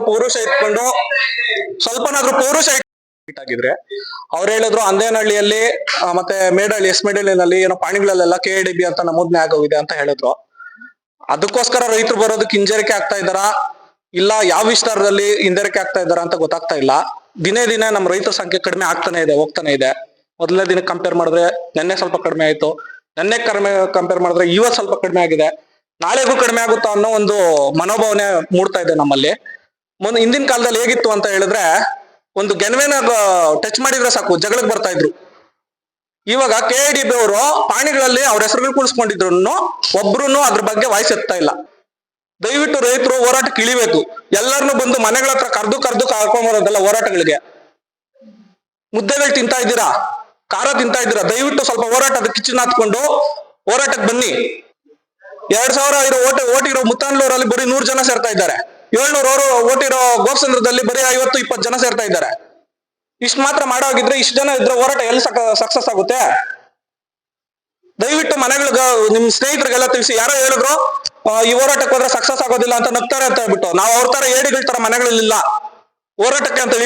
ಪೌರುಷ ಇಟ್ಕೊಂಡು ಸ್ವಲ್ಪನಾದ್ರೂ ಪೌರುಷ ಆಗಿದ್ರೆ ಅವ್ರು ಹೇಳಿದ್ರು ಅಂದೇನಹಳ್ಳಿಯಲ್ಲಿ ಮತ್ತೆ ಮೇಡಹಳ್ಳಿ ಮೇಡಹಳ್ಳಿನಲ್ಲಿ ಏನೋ ಪಾಣಿಗಳಲ್ಲೆಲ್ಲ KIDB ಅಂತ ನಮೂದನೆ ಆಗೋಗಿದೆ ಅಂತ ಹೇಳಿದ್ರು. ಅದಕ್ಕೋಸ್ಕರ ರೈತರು ಬರೋದಕ್ಕೆ ಹಿಂಜರಿಕೆ ಆಗ್ತಾ ಇದಾರ ಇಲ್ಲ ಯಾವ ವಿಸ್ತಾರದಲ್ಲಿ ಹಿಂಜರಿಕೆ ಆಗ್ತಾ ಇದಾರ ಅಂತ ಗೊತ್ತಾಗ್ತಾ ಇಲ್ಲ. ದಿನೇ ದಿನೇ ನಮ್ಮ ರೈತರ ಸಂಖ್ಯೆ ಕಡಿಮೆ ಆಗ್ತಾನೆ ಇದೆ, ಹೋಗ್ತಾನೆ ಇದೆ. ಮೊದಲನೇ ದಿನಕ್ಕೆ ಕಂಪೇರ್ ಮಾಡಿದ್ರೆ ನೆನ್ನೆ ಸ್ವಲ್ಪ ಕಡಿಮೆ ಆಯ್ತು, ನೆನ್ನೆ ಕಂಪೇರ್ ಮಾಡಿದ್ರೆ ಇವತ್ತು ಸ್ವಲ್ಪ ಕಡಿಮೆ ಆಗಿದೆ, ನಾಳೆಗೂ ಕಡಿಮೆ ಆಗುತ್ತಾ ಅನ್ನೋ ಒಂದು ಮನೋಭಾವನೆ ಮೂಡ್ತಾ ಇದೆ ನಮ್ಮಲ್ಲಿ. ಹಿಂದಿನ ಕಾಲದಲ್ಲಿ ಹೇಗಿತ್ತು ಅಂತ ಹೇಳಿದ್ರೆ ಒಂದು ಗೆನ್ವೆನ ಟಚ್ ಮಾಡಿದ್ರೆ ಸಾಕು ಜಗಳಕ್ಕೆ ಬರ್ತಾ ಇದ್ರು. ಇವಾಗ KIDB ಅವರು ಪಾಣಿಗಳಲ್ಲಿ ಅವ್ರ ಹೆಸರುಗಳು ಕುಳಿಸ್ಕೊಂಡಿದ್ರು ಒಬ್ರು ಅದ್ರ ಬಗ್ಗೆ ವಾಯ್ಸ್ ಎತ್ತಾ ಇಲ್ಲ. ದಯವಿಟ್ಟು ರೈತರು ಹೋರಾಟಕ್ಕೆ ಇಳಿಬೇಕು. ಎಲ್ಲರನ್ನು ಬಂದು ಮನೆಗಳ ಹತ್ರ ಕರ್ದು ಕರ್ಕೊಂಡ್ಬರೋದಲ್ಲ ಹೋರಾಟಗಳಿಗೆ. ಮುದ್ದೆಗಳು ತಿಂತಾ ಇದ್ದೀರಾ, ಖಾರ ತಿಂತಾ ಇದ್ದೀರಾ, ದಯವಿಟ್ಟು ಸ್ವಲ್ಪ ಹೋರಾಟದ ಕಿಚ್ಚನ್ನ ಹತ್ಕೊಂಡು ಹೋರಾಟಕ್ಕೆ ಬನ್ನಿ. 2000 ಓಟಿರೋ ಮುತ್ತಾನ್ಲೂರಲ್ಲಿ ಬರೀ 100 ಜನ ಸೇರ್ತಾ ಇದ್ದಾರೆ. 700 ಓಟಿರೋ ಗೋಪ್ಸಂದ್ರದಲ್ಲಿ ಬರೀ 50-20 ಜನ ಸೇರ್ತಾ ಇದ್ದಾರೆ. ಇಷ್ಟು ಮಾತ್ರ ಮಾಡೋಗಿದ್ರೆ ಇಷ್ಟು ಜನ ಇದ್ರೆ ಹೋರಾಟ ಎಲ್ಲಿ ಸಕ್ಸಸ್ ಆಗುತ್ತೆ? ದಯವಿಟ್ಟು ಮನೆಗಳಿಗೆ ನಿಮ್ ಸ್ನೇಹಿತರಿಗೆಲ್ಲ ತಿಳಿಸಿ. ಯಾರೋ ಹೇಳಿದ್ರು ಈ ಹೋರಾಟಕ್ಕೆ ಹೋದ್ರೆ ಸಕ್ಸಸ್ ಆಗೋದಿಲ್ಲ ಅಂತ ನಗ್ತಾರೆ ಅಂತ ಹೇಳ್ಬಿಟ್ಟು. ನಾವು ಅವ್ರ ತರ ಏಡಿಗಳ ತರ ಮನೆಗಳಲ್ಲಿಲ್ಲ ಹೋರಾಟಕ್ಕೆ ಅಂತ ಹೇಳಿ